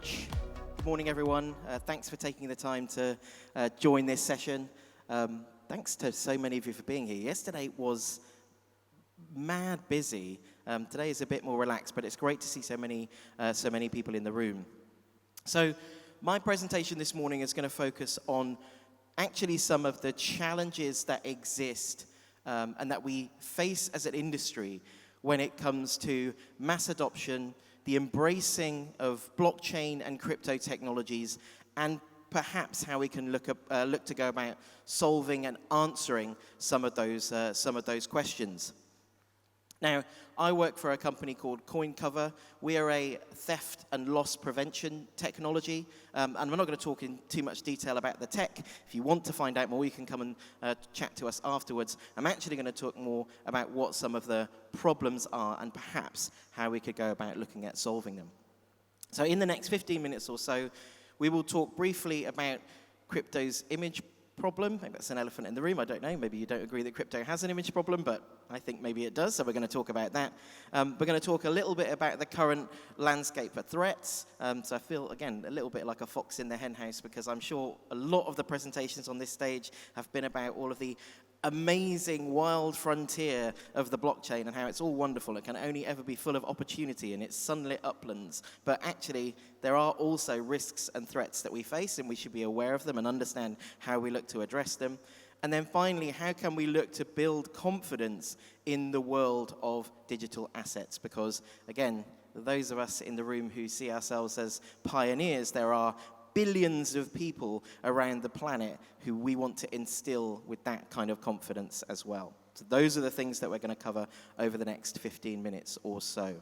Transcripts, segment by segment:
much. Good morning, everyone. Thanks for taking the time to join this session. Thanks to so many of you for being here. Yesterday was mad busy. Today is a bit more relaxed, but it's great to see so many people in the room. So my presentation this morning is going to focus on actually some of the challenges that exist and that we face as an industry when it comes to mass adoption, the embracing of blockchain and crypto technologies, and perhaps how we can look to go about solving and answering some of those questions. Now, I work for a company called Coincover. We are a theft and loss prevention technology, and we're not going to talk in too much detail about the tech. If you want to find out more, you can come and chat to us afterwards. I'm actually going to talk more about what some of the problems are and perhaps how we could go about looking at solving them. So in the next 15 minutes or so, we will talk briefly about crypto's image problem. Maybe that's an elephant in the room, I don't know. Maybe you don't agree that crypto has an image problem, but I think maybe it does, so we're going to talk about that. We're going to talk a little bit about the current landscape for threats. So I feel, again, a little bit like a fox in the hen house, because I'm sure a lot of the presentations on this stage have been about all of the amazing wild frontier of the blockchain and how it's all wonderful. It can only ever be full of opportunity in its sunlit uplands. But actually, there are also risks and threats that we face, and we should be aware of them and understand how we look to address them. And then finally, how can we look to build confidence in the world of digital assets? Because, again, those of us in the room who see ourselves as pioneers, there are billions of people around the planet who we want to instill with that kind of confidence as well. So those are the things that we're going to cover over the next 15 minutes or so.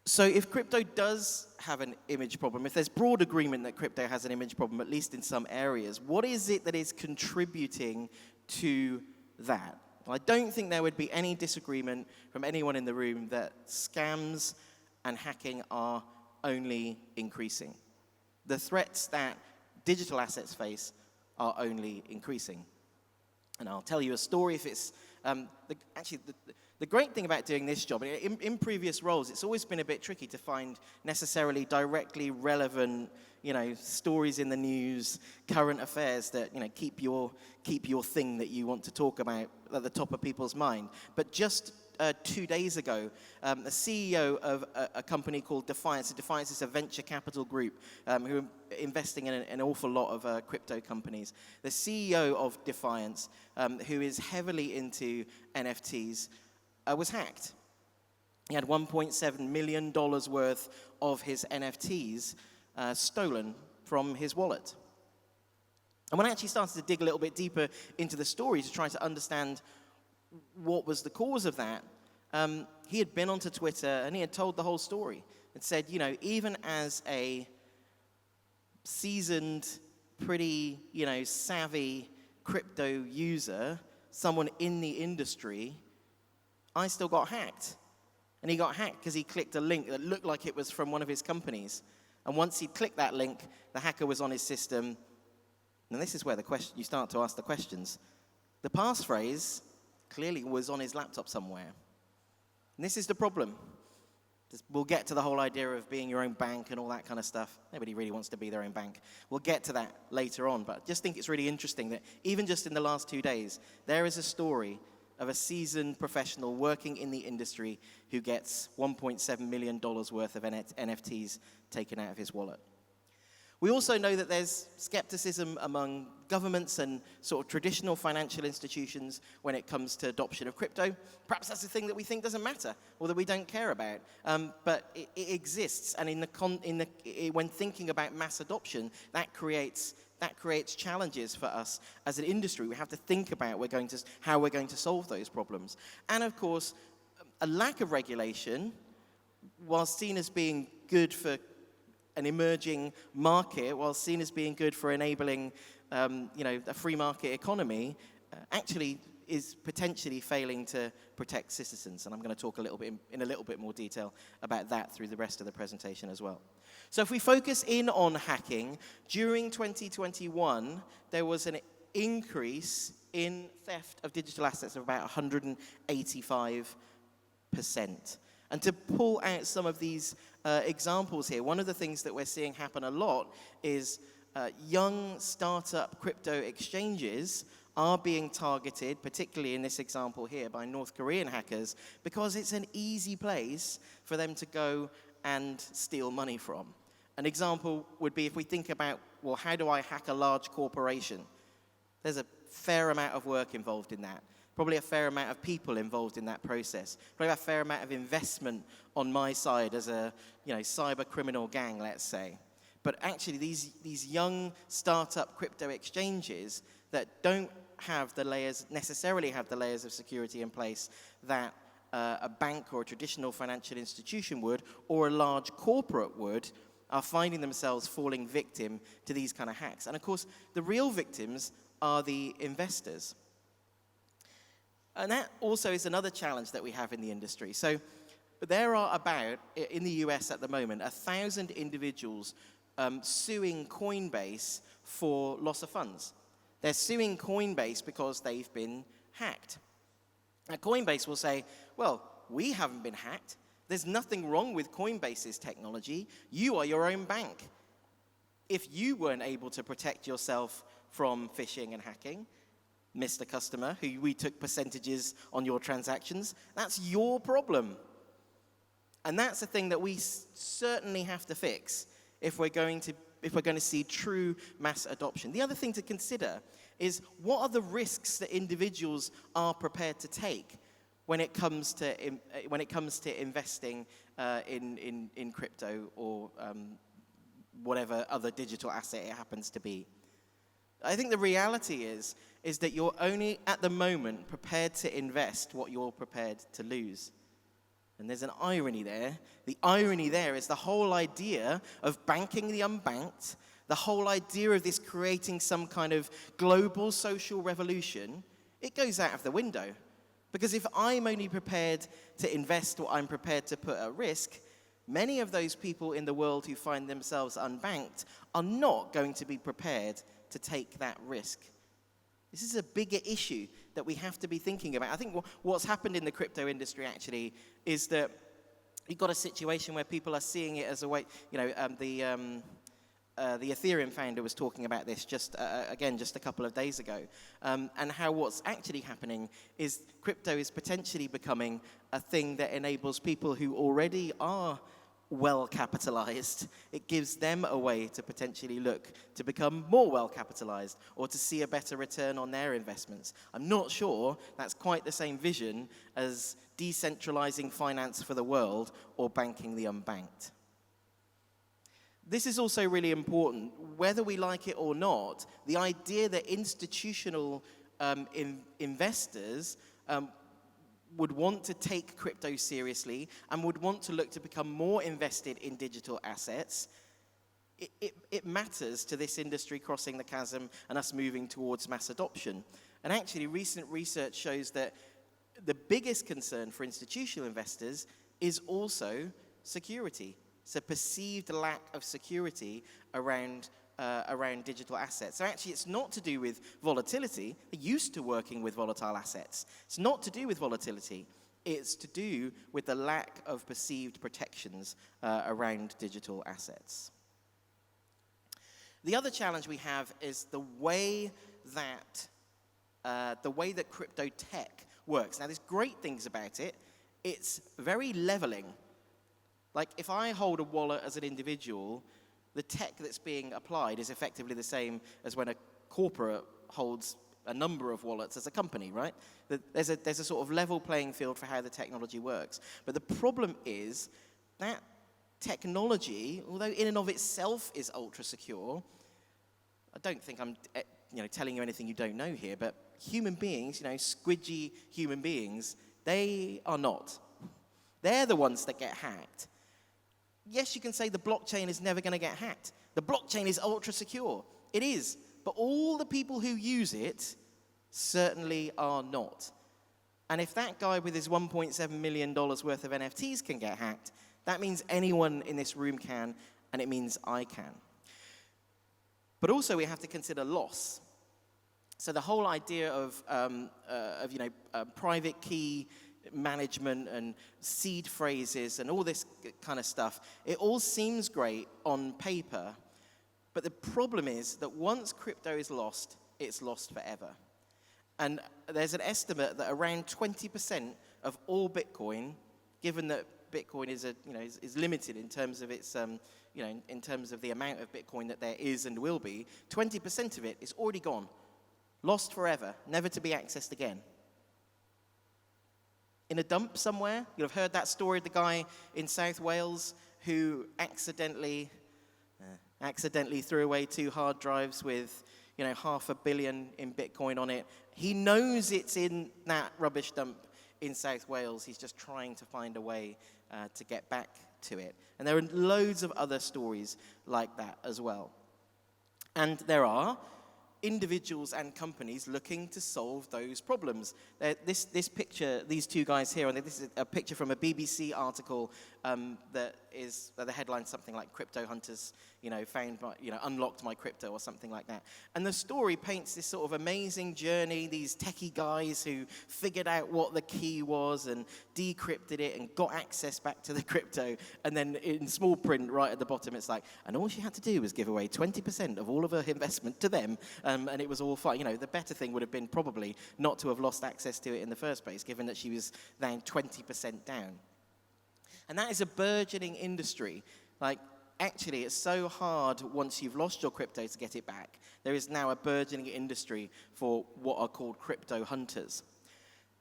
So if crypto does have an image problem, if there's broad agreement that crypto has an image problem, at least in some areas, what is it that is contributing to that? Well, I don't think there would be any disagreement from anyone in the room that scams and hacking are only increasing. The threats that digital assets face are only increasing. And I'll tell you a story if it's, the great thing about doing this job, in previous roles, it's always been a bit tricky to find necessarily directly relevant, stories in the news, current affairs that, keep your thing that you want to talk about at the top of people's mind. But just 2 days ago, the CEO of a company called Defiance. Defiance is a venture capital group who are investing in an awful lot of crypto companies. The CEO of Defiance, who is heavily into NFTs, was hacked. He had $1.7 million worth of his NFTs stolen from his wallet. And when I actually started to dig a little bit deeper into the story to try to understand what was the cause of that, he had been onto Twitter and he had told the whole story and said, even as a seasoned, pretty, savvy crypto user, someone in the industry, I still got hacked. And he got hacked because he clicked a link that looked like it was from one of his companies. And once he clicked that link, the hacker was on his system. And this is where you start to ask the questions. The passphrase clearly was on his laptop somewhere. And this is the problem. We'll get to the whole idea of being your own bank and all that kind of stuff. Nobody really wants to be their own bank. We'll get to that later on, but I just think it's really interesting that even just in the last 2 days, there is a story of a seasoned professional working in the industry who gets $1.7 million worth of NFTs taken out of his wallet. We also know that there's skepticism among governments and sort of traditional financial institutions when it comes to adoption of crypto. Perhaps that's a thing that we think doesn't matter or that we don't care about. But it exists, and when thinking about mass adoption, that creates challenges for us as an industry. We have to think about how we're going to solve those problems. And of course, a lack of regulation, while seen as being good for an emerging market, while seen as being good for enabling, a free market economy, actually is potentially failing to protect citizens. And I'm going to talk in a little bit more detail about that through the rest of the presentation as well. So if we focus in on hacking, during 2021, there was an increase in theft of digital assets of about 185%. And to pull out some of these examples here. One of the things that we're seeing happen a lot is young startup crypto exchanges are being targeted, particularly in this example here, by North Korean hackers, because it's an easy place for them to go and steal money from. An example would be if we think about, well, how do I hack a large corporation? There's a fair amount of work involved in that. Probably a fair amount of people involved in that process. Probably a fair amount of investment on my side as a cyber criminal gang, let's say. But actually, these young startup crypto exchanges that don't necessarily have the layers of security in place that a bank or a traditional financial institution would, or a large corporate would, are finding themselves falling victim to these kind of hacks. And of course, the real victims are the investors. And that also is another challenge that we have in the industry. So there are about, in the US at the moment, 1,000 individuals suing Coinbase for loss of funds. They're suing Coinbase because they've been hacked. Now, Coinbase will say, well, we haven't been hacked. There's nothing wrong with Coinbase's technology. You are your own bank. If you weren't able to protect yourself from phishing and hacking, Mr. Customer, who we took percentages on your transactions, that's your problem. And that's a thing that we certainly have to fix if we're going to see true mass adoption. The other thing to consider is, what are the risks that individuals are prepared to take when it comes to investing in crypto or whatever other digital asset it happens to be. I think the reality is that you're only at the moment prepared to invest what you're prepared to lose. And there's an irony there. The irony there is the whole idea of banking the unbanked, the whole idea of this creating some kind of global social revolution, it goes out of the window. Because if I'm only prepared to invest what I'm prepared to put at risk, many of those people in the world who find themselves unbanked are not going to be prepared to take that risk. This is a bigger issue that we have to be thinking about. I think what's happened in the crypto industry actually is that you've got a situation where people are seeing it as a way, the Ethereum founder was talking about this just a couple of days ago, and how what's actually happening is crypto is potentially becoming a thing that enables people who already are well capitalized. It gives them a way to potentially look to become more well capitalized or to see a better return on their investments. I'm not sure that's quite the same vision as decentralizing finance for the world or banking the unbanked. This is also really important, whether we like it or not. The idea that institutional investors would want to take crypto seriously and would want to look to become more invested in digital assets, it matters to this industry crossing the chasm and us moving towards mass adoption. And actually, recent research shows that the biggest concern for institutional investors is also security. It's a perceived lack of security around digital assets. So actually, it's not to do with volatility. They're used to working with volatile assets. It's not to do with volatility. It's to do with the lack of perceived protections around digital assets. The other challenge we have is the way that crypto tech works. Now, there's great things about it. It's very leveling. Like, if I hold a wallet as an individual, the tech that's being applied is effectively the same as when a corporate holds a number of wallets as a company, right? There's a sort of level playing field for how the technology works. But the problem is that technology, although in and of itself is ultra secure, I don't think I'm telling you anything you don't know here, but human beings, squidgy human beings, they are not. They're the ones that get hacked. Yes, you can say the blockchain is never going to get hacked. The blockchain is ultra secure. It is. But all the people who use it certainly are not. And if that guy with his $1.7 million worth of NFTs can get hacked, that means anyone in this room can, and it means I can. But also we have to consider loss. So the whole idea of private key management and seed phrases and all this kind of stuff. It all seems great on paper, but the problem is that once crypto is lost, it's lost forever. And there's an estimate that around 20% of all Bitcoin, given that Bitcoin is limited in terms of its in terms of the amount of Bitcoin that there is and will be, 20% of it is already gone, lost forever, never to be accessed again. In a dump somewhere, you'll have heard that story of the guy in South Wales who accidentally threw away 2 hard drives with $500 million in Bitcoin on it. He knows it's in that rubbish dump in South Wales. He's just trying to find a way to get back to it. And there are loads of other stories like that as well. And there are individuals and companies looking to solve those problems. This picture, these two guys here, and this is a picture from a BBC article that is the headline something like "Crypto Hunters, unlocked my crypto" or something like that. And the story paints this sort of amazing journey. These techie guys who figured out what the key was and decrypted it and got access back to the crypto. And then in small print right at the bottom, it's like, and all she had to do was give away 20% of all of her investment to them. And it was all fine. The better thing would have been probably not to have lost access to it in the first place, given that she was down 20% down. And that is a burgeoning industry. Actually, it's so hard once you've lost your crypto to get it back. There is now a burgeoning industry for what are called crypto hunters.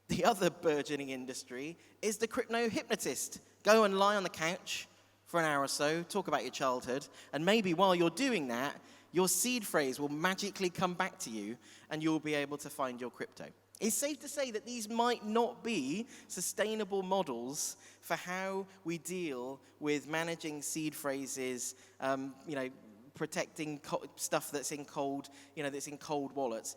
The other burgeoning industry is the crypto hypnotist. Go and lie on the couch for an hour or so, talk about your childhood, and maybe while you're doing that, your seed phrase will magically come back to you and you'll be able to find your crypto. It's safe to say that these might not be sustainable models for how we deal with managing seed phrases, protecting stuff that's in cold, that's in cold wallets.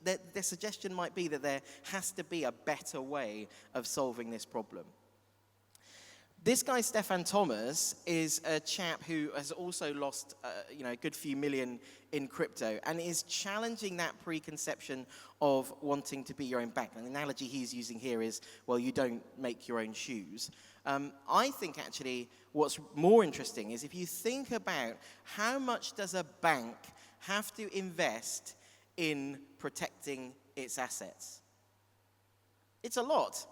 The suggestion might be that there has to be a better way of solving this problem. This guy, Stefan Thomas, is a chap who has also lost, a good few million in crypto and is challenging that preconception of wanting to be your own bank. And the analogy he's using here is, well, you don't make your own shoes. I think, actually, what's more interesting is if you think about how much does a bank have to invest in protecting its assets? It's a lot.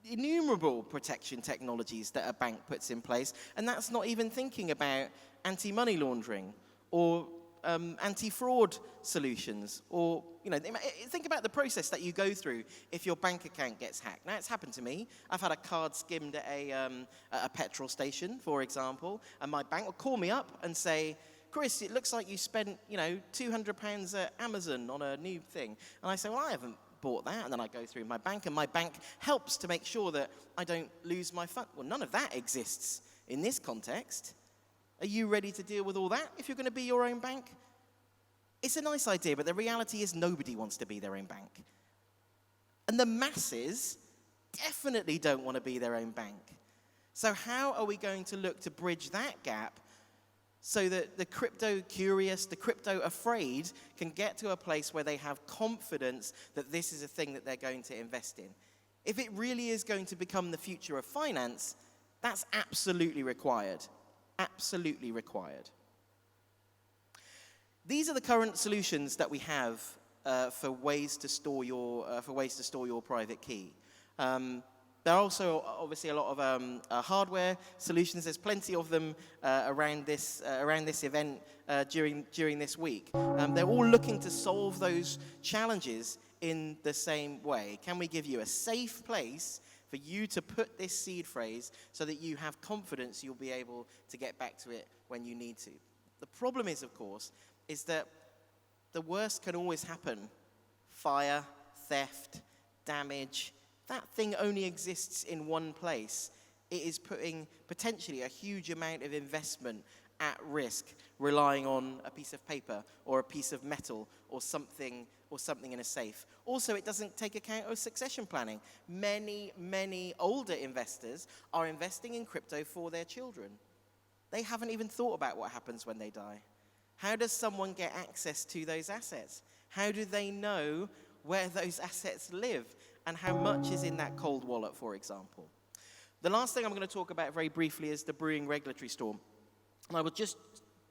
Innumerable protection technologies that a bank puts in place, and that's not even thinking about anti-money laundering or anti-fraud solutions, or think about the process that you go through if your bank account gets hacked. Now, it's happened to me. I've had a card skimmed at a petrol station, for example, and my bank will call me up and say, "Chris, it looks like you spent £200 at Amazon on a new thing," and I say, "Well, I haven't bought that," and then I go through my bank, and my bank helps to make sure that I don't lose my fund. Well, none of that exists in this context. Are you ready to deal with all that if you're going to be your own bank? It's a nice idea, but the reality is nobody wants to be their own bank. And the masses definitely don't want to be their own bank. So how are we going to look to bridge that gap so that the crypto curious, the crypto afraid can get to a place where they have confidence that this is a thing that they're going to invest in? If it really is going to become the future of finance, that's absolutely required. Absolutely required. These are the current solutions that we have for ways to store your private key. There are also obviously a lot of hardware solutions. There's plenty of them around this event during this week. They're all looking to solve those challenges in the same way. Can we give you a safe place for you to put this seed phrase so that you have confidence you'll be able to get back to it when you need to? The problem is, of course, is that the worst can always happen. Fire, theft, damage. That thing only exists in one place. It is putting potentially a huge amount of investment at risk, relying on a piece of paper or a piece of metal or something in a safe. Also, it doesn't take account of succession planning. Many older investors are investing in crypto for their children. They haven't even thought about what happens when they die. How does someone get access to those assets? How do they know where those assets live? and how much is in that cold wallet, for example. The last thing I'm going to talk about very briefly is the brewing regulatory storm. And I will just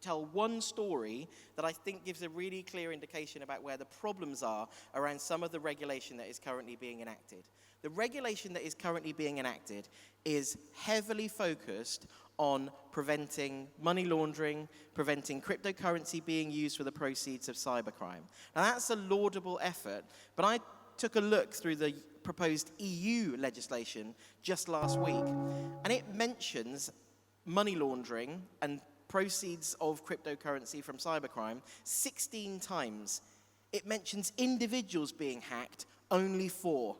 tell one story that I think gives a really clear indication about where the problems are around some of the regulation that is currently being enacted. The regulation that is currently being enacted is heavily focused on preventing money laundering, preventing cryptocurrency being used for the proceeds of cybercrime. Now that's a laudable effort, but I took a look through the proposed EU legislation just last week, and it mentions money laundering and proceeds of cryptocurrency from cybercrime 16 times. It mentions individuals being hacked only 4.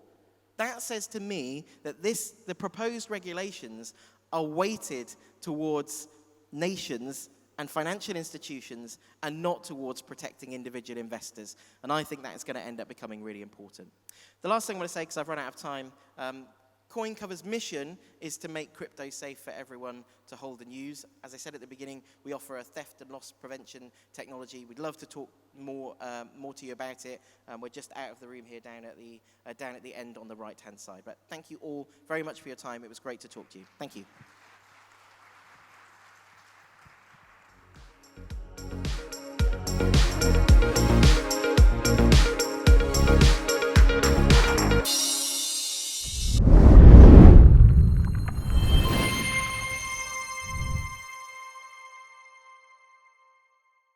That says to me that the proposed regulations are weighted towards nations and financial institutions and not towards protecting individual investors. And I think that is going to end up becoming really important. The last thing I want to say, because I've run out of time, Coincover's mission is to make crypto safe for everyone to hold and use. As I said at the beginning, we offer a theft and loss prevention technology. We'd love to talk more to you about it. We're just out of the room here down at the end on the right-hand side. But thank you all very much for your time. It was great to talk to you. Thank you.